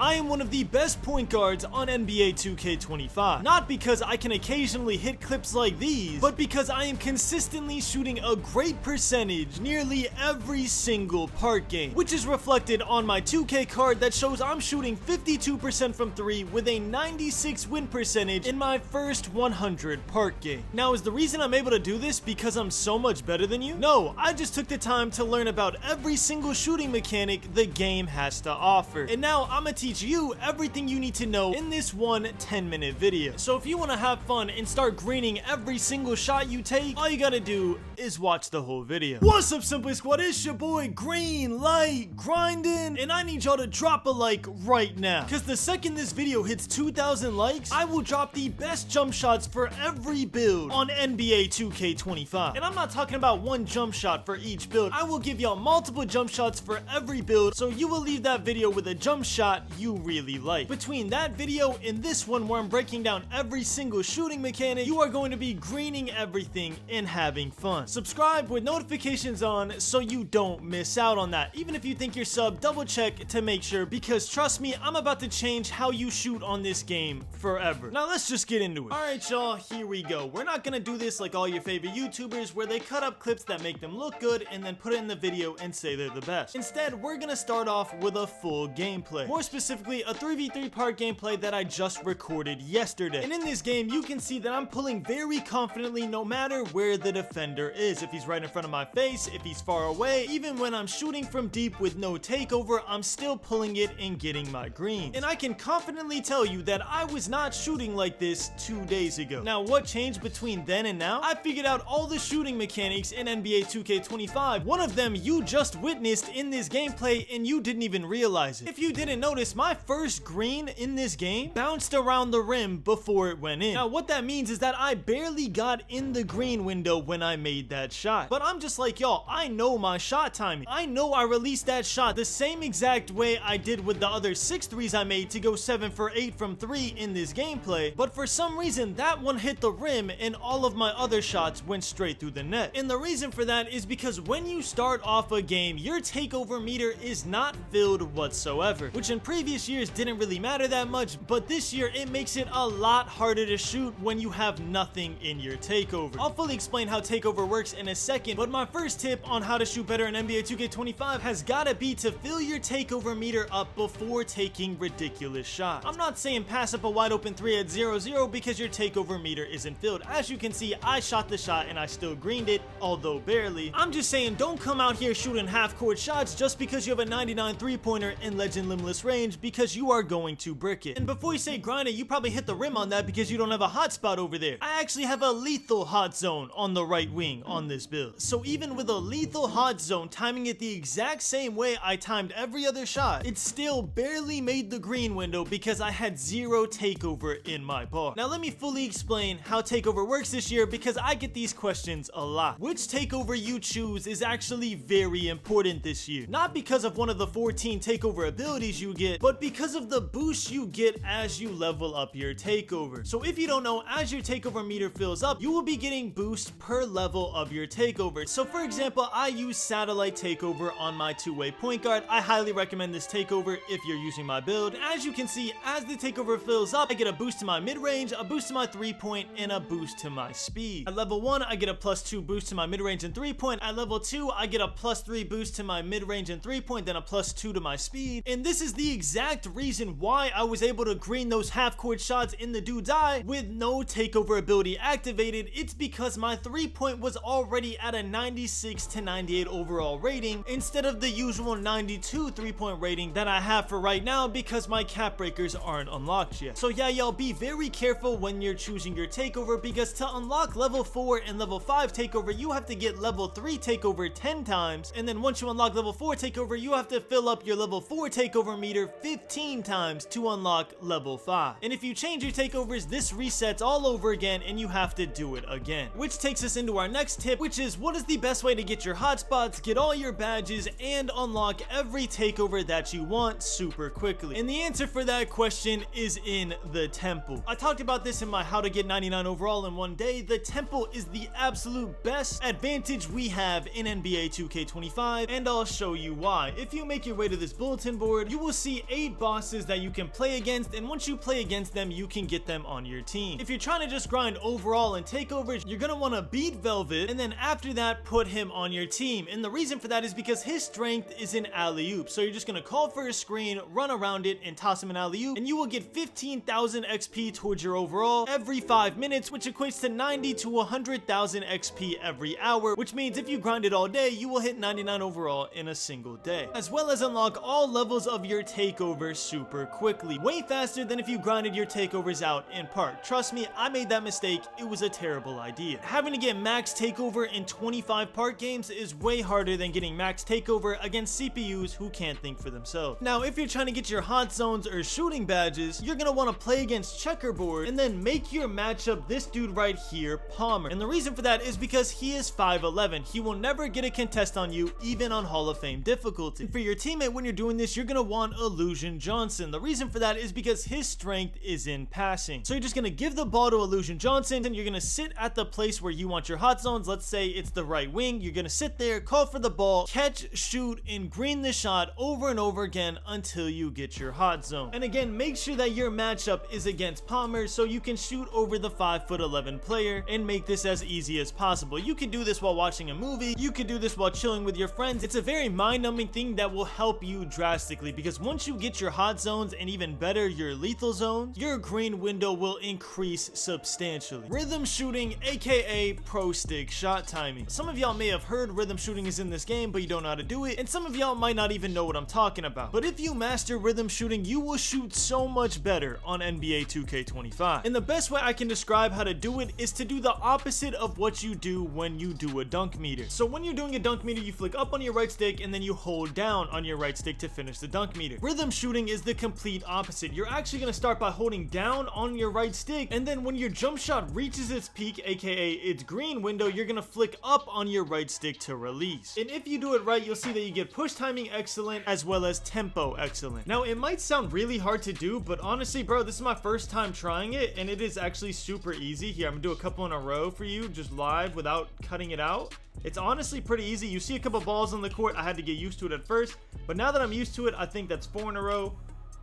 I am one of the best point guards on NBA 2K25. Not because I can occasionally hit clips like these, but because I am consistently shooting a great percentage nearly every single part game, which is reflected on my 2K card that shows I'm shooting 52% from 3 with a 96 win percentage in my first 100 part game. Now, is the reason I'm able to do this because I'm so much better than you? No, I just took the time to learn about every single shooting mechanic the game has to offer. And now I'm gonna teach you everything you need to know in this one 10-minute video. So if you want to have fun and start greening every single shot you take, all you gotta do is watch the whole video. What's up, Simply Squad? It's your boy GreenLight Grinding, and I need y'all to drop a like right now, because the second this video hits 2,000 likes, I will drop the best jump shots for every build on NBA 2K25. And I'm not talking about one jump shot for each build. I will give y'all multiple jump shots for every build, so you will leave that video with a jump shot you really like. Between that video and this one where I'm breaking down every single shooting mechanic, you are going to be greening everything and having fun. Subscribe with notifications on so you don't miss out on that. Even if you think you're sub, double check to make sure, because trust me, I'm about to change how you shoot on this game forever. Now let's just get into it. Alright y'all, here we go. We're not gonna do this like all your favorite YouTubers where they cut up clips that make them look good and then put it in the video and say they're the best. Instead, we're gonna start off with a full gameplay. More specifically, a 3v3 part gameplay that I just recorded yesterday. And in this game, you can see that I'm pulling very confidently no matter where the defender is. If he's right in front of my face, if he's far away, even when I'm shooting from deep with no takeover, I'm still pulling it and getting my green. And I can confidently tell you that I was not shooting like this 2 days ago. Now, what changed between then and now? I figured out all the shooting mechanics in NBA 2K25. One of them you just witnessed in this gameplay and you didn't even realize it. If you didn't notice, my first green in this game bounced around the rim before it went in. Now, what that means is that I barely got in the green window when I made that shot. But I'm just like y'all, I know my shot timing. I know I released that shot the same exact way I did with the other 6 threes I made to go 7 for 8 from 3 in this gameplay. But for some reason, that one hit the rim and all of my other shots went straight through the net. And the reason for that is because when you start off a game, your takeover meter is not filled whatsoever, which in previous years didn't really matter that much, but this year it makes it a lot harder to shoot when you have nothing in your takeover. I'll fully explain how takeover works in a second, but my first tip on how to shoot better in NBA 2K25 has gotta be to fill your takeover meter up before taking ridiculous shots. I'm not saying pass up a wide open 3 at 0-0 because your takeover meter isn't filled. As you can see, I shot the shot and I still greened it, although barely. I'm just saying, don't come out here shooting half-court shots just because you have a 99 three-pointer in Legend Limitless range, because you are going to brick it. And before you say grind it, you probably hit the rim on that because you don't have a hotspot over there. I actually have a lethal hot zone on the right wing on this build. So even with a lethal hot zone, timing it the exact same way I timed every other shot, it still barely made the green window because I had 0 takeover in my bar. Now let me fully explain how takeover works this year, because I get these questions a lot. Which takeover you choose is actually very important this year. Not because of one of the 14 takeover abilities you get, but because of the boost you get as you level up your takeover. So if you don't know, as your takeover meter fills up, you will be getting boost per level of your takeover. So for example, I use satellite takeover on my two-way point guard. I highly recommend this takeover if you're using my build. As you can see, as the takeover fills up, I get a boost to my mid-range, a boost to my 3-point, and a boost to my speed. At level 1, I get a +2 boost to my mid-range and 3-point. At level 2, I get a +3 boost to my mid-range and 3-point, then a +2 to my speed. And this is the exact reason why I was able to green those half-court shots in the dude's eye with no takeover ability activated. It's because my 3-point was already at a 96 to 98 overall rating instead of the usual 92 3-point rating that I have for right now, because my cap breakers aren't unlocked yet. So yeah, y'all, be very careful when you're choosing your takeover, because to unlock level 4 and level 5 takeover, you have to get level 3 takeover 10 times, and then once you unlock level 4 takeover, you have to fill up your level 4 takeover meter 15 times to unlock level 5. And if you change your takeovers, this resets all over again and you have to do it again. Which takes us into our next next tip, which is what is the best way to get your hotspots, get all your badges, and unlock every takeover that you want super quickly. And the answer for that question is in the temple. I talked about this in my how to get 99 overall in one day. The temple is the absolute best advantage we have in NBA 2K25, and I'll show you why. If you make your way to this bulletin board, you will see 8 bosses that you can play against, and once you play against them, you can get them on your team. If you're trying to just grind overall and takeovers, you're gonna want to beat Velvet, and then after that, put him on your team. And the reason for that is because his strength is in alley-oop. So you're just gonna call for a screen, run around it, and toss him an alley-oop, and you will get 15,000 XP towards your overall every 5 minutes, which equates to 90 to 100,000 XP every hour, which means if you grind it all day, you will hit 99 overall in a single day, as well as unlock all levels of your takeovers super quickly, way faster than if you grinded your takeovers out in park. Trust me, I made that mistake. It was a terrible idea. Having to get max takeover in 25 park games is way harder than getting max takeover against CPUs who can't think for themselves. Now, if you're trying to get your hot zones or shooting badges, you're gonna want to play against checkerboard and then make your matchup this dude right here, Palmer. And the reason for that is because he is 5'11". He will never get a contest on you, even on Hall of Fame difficulty. And for your teammate, when you're doing this, you're gonna want Illusion Johnson. The reason for that is because his strength is in passing. So you're just gonna give the ball to Illusion Johnson, and you're gonna sit at the place where you want your hot zones. Let's say it's the right wing. You're gonna sit there, call for the ball, catch, shoot, and green the shot over and over again until you get your hot zone. And again, make sure that your matchup is against Palmer so you can shoot over the 5'11" player and make this as easy as possible. You can do this while watching a movie. You can do this while chilling with your friends. It's a very mind-numbing thing that will help you drastically, because once you get your hot zones, and even better, your lethal zones, your green window will increase substantially. Rhythm shooting, aka pro stick shot timing. Some of y'all may have heard rhythm shooting is in this game, but you don't know how to do it, and some of y'all might not even know what I'm talking about. But if you master rhythm shooting, you will shoot so much better on NBA 2K25. And the best way I can describe how to do it is to do the opposite of what you do when you do a dunk meter. So when you're doing a dunk meter, you flick up on your right stick and then you hold down on your right stick to finish the dunk meter. Rhythm shooting is the complete opposite. You're actually going to start by holding down on your right stick, and then when your jump shot reaches its peak, aka its green window, you're going to flick up on your right stick to release. And if you do it right, you'll see that you get push timing excellent as well as tempo excellent. Now, it might sound really hard to do, but honestly, bro, this is my first time trying it, and it is actually super easy. Here, I'm gonna do a couple in a row for you, just live without cutting it out. It's honestly pretty easy. You see a couple balls on the court. I had to get used to it at first, but now that I'm used to it, I think that's 4 in a row.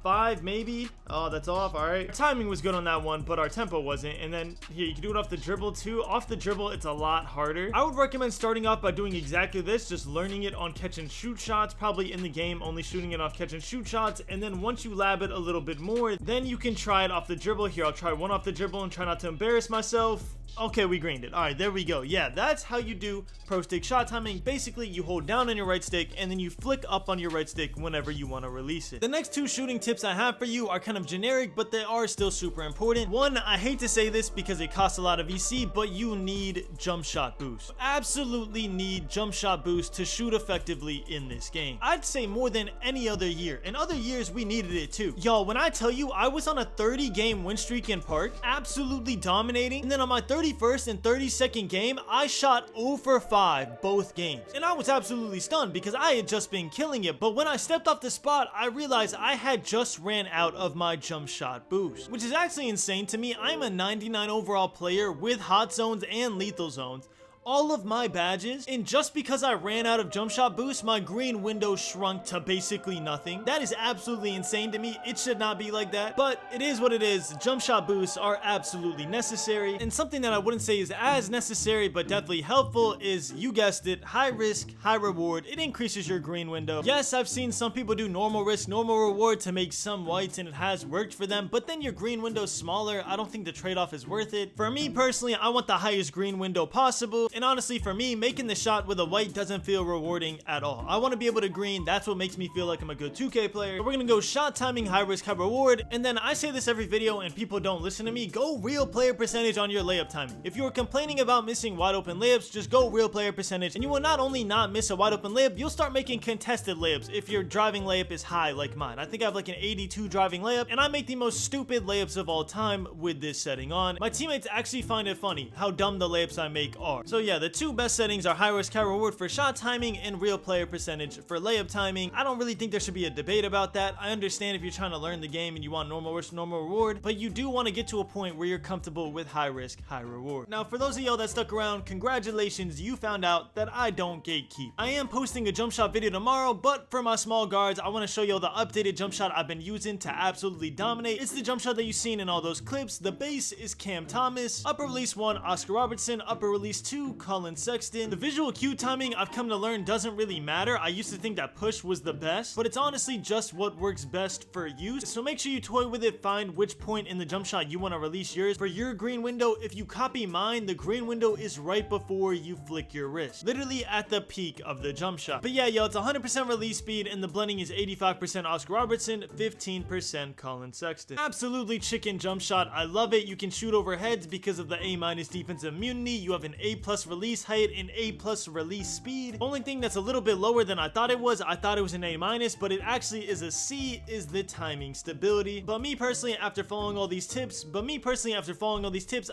5 maybe. Oh, that's off. All right, our timing was good on that one, but our tempo wasn't. And then here, you can do it off the dribble too. Off the dribble, it's a lot harder. I would recommend starting off by doing exactly this, just learning it on catch and shoot shots, probably in the game only shooting it off catch and shoot shots. And then once you lab it a little bit more, then you can try it off the dribble. Here, I'll try one off the dribble and try not to embarrass myself. Okay, we greened it. All right, there we go. Yeah, that's how you do pro stick shot timing. Basically, you hold down on your right stick and then you flick up on your right stick whenever you want to release it. The next 2 shooting tips I have for you are kind of generic, but they are still super important. One, I hate to say this because it costs a lot of VC, but you need jump shot boost. Absolutely need jump shot boost to shoot effectively in this game. I'd say more than any other year. In other years, we needed it too. Y'all, when I tell you I was on a 30-game win streak in park, absolutely dominating, and then on my 31st and 32nd game, I shot 0 for 5 both games. And I was absolutely stunned because I had just been killing it, but when I stepped off the spot, I realized I had just ran out of my jump shot boost, which is actually insane to me. I'm a 99 overall player with hot zones and lethal zones, all of my badges, and just because I ran out of jump shot boost, my green window shrunk to basically nothing. That is absolutely insane to me. It should not be like that, but it is what it is. Jump shot boosts are absolutely necessary, and something that I wouldn't say is as necessary but definitely helpful is, you guessed it, high risk, high reward. It increases your green window. Yes, I've seen some people do normal risk, normal reward to make some whites, and it has worked for them, but then your green window is smaller. I don't think the trade-off is worth it. For me personally, I want the highest green window possible. And honestly, for me, making the shot with a white doesn't feel rewarding at all. I want to be able to green. That's what makes me feel like I'm a good 2K player. But we're going to go shot timing, high risk, high reward. And then I say this every video and people don't listen to me. Go real player percentage on your layup timing. If you were complaining about missing wide open layups, just go real player percentage. And you will not only not miss a wide open layup, you'll start making contested layups if your driving layup is high like mine. I think I have like an 82 driving layup, and I make the most stupid layups of all time with this setting on. My teammates actually find it funny how dumb the layups I make are. So yeah, the two best settings are high risk, high reward for shot timing and real player percentage for layup timing. I don't really think there should be a debate about that. I understand if you're trying to learn the game and you want normal risk, normal reward, but you do want to get to a point where you're comfortable with high risk, high reward. Now, for those of y'all that stuck around, congratulations, you found out that I don't gatekeep. I am posting a jump shot video tomorrow, but for my small guards, I want to show y'all the updated jump shot I've been using to absolutely dominate. It's the jump shot that you've seen in all those clips. The base is Cam Thomas, upper release 1 Oscar Robertson, upper release 2 Colin Sexton. The visual cue timing I've come to learn doesn't really matter. I used to think that push was the best, but it's honestly just what works best for you. So make sure you toy with it, find which point in the jump shot you want to release yours. For your green window, if you copy mine, the green window is right before you flick your wrist, literally at the peak of the jump shot. But yeah, yo, it's 100% release speed and the blending is 85% Oscar Robertson, 15% Colin Sexton. Absolutely chicken jump shot. I love it. You can shoot over heads because of the A- defensive immunity. You have an A+ release height and A+ release speed. Only thing that's a little bit lower than I thought it was an A-, but it actually is a C, is the timing stability. But me personally, after following all these tips,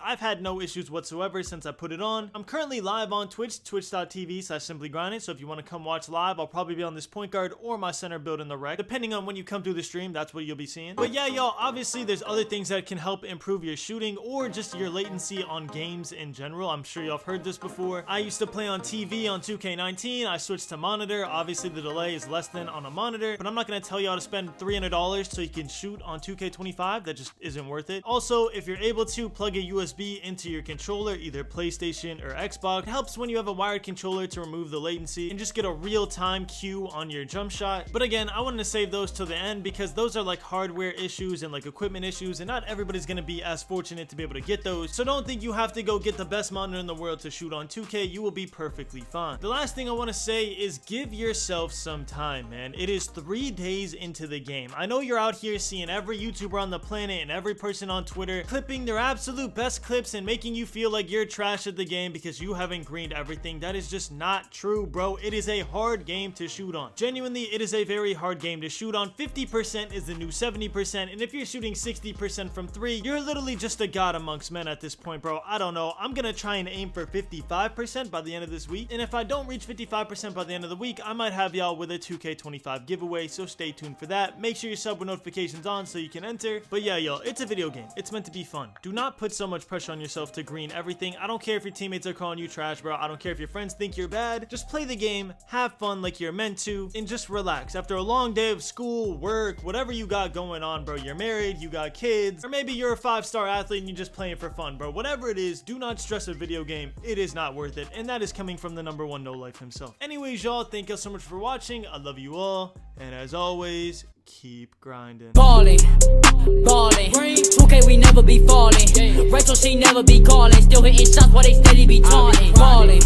I've had no issues whatsoever since I put it on. I'm currently live on Twitch, twitch.tv/simplygrinding. So if you want to come watch live, I'll probably be on this point guard or my center build in the rec. Depending on when you come through the stream, that's what you'll be seeing. But yeah, y'all, obviously there's other things that can help improve your shooting or just your latency on games in general. I'm sure y'all have heard this before. I used to play on TV on 2K19. I switched to monitor. Obviously the delay is less than on a monitor, but I'm not going to tell y'all to spend $300 so you can shoot on 2K25. That just isn't worth it. Also, if you're able to plug a USB into your controller, either PlayStation or Xbox, it helps when you have a wired controller to remove the latency and just get a real-time cue on your jump shot. But again, I wanted to save those till the end because those are like hardware issues and like equipment issues, and not everybody's going to be as fortunate to be able to get those. So don't think you have to go get the best monitor in the world to shoot on 2K. You will be perfectly fine. The last thing I want to say is give yourself some time, man. It is 3 days into the game. I know you're out here seeing every YouTuber on the planet and every person on Twitter clipping their absolute best clips and making you feel like you're trash at the game because you haven't greened everything. That is just not true, bro. It is a hard game to shoot on. Genuinely, it is a very hard game to shoot on. 50% is the new 70%, and if you're shooting 60% from 3, you're literally just a god amongst men at this point, bro. I don't know. I'm gonna try and aim for 55% by the end of this week, and if I don't reach 55% by the end of the week, I might have y'all with a 2K25 giveaway, so stay tuned for that. Make sure your sub with notifications on so you can enter. But yeah, y'all, it's a video game. It's meant to be fun. Do not put so much pressure on yourself to green everything. I don't care if your teammates are calling you trash, bro. I don't care if your friends think you're bad. Just play the game, have fun like you're meant to, and just relax. After a long day of school, work, whatever you got going on, bro, you're married, you got kids, or maybe you're a 5-star athlete and you're just playing for fun, bro. Whatever it is, do not stress a video game. It is not worth it, and that is coming from the #1 no life himself. Anyways, y'all, thank you so much for watching. I love you all, and as always, keep grinding. Ballin', 2K we never be falling. Rachel she never be calling. Still hitting shots while they steady be taunting. Ballin',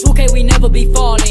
2K we never be falling.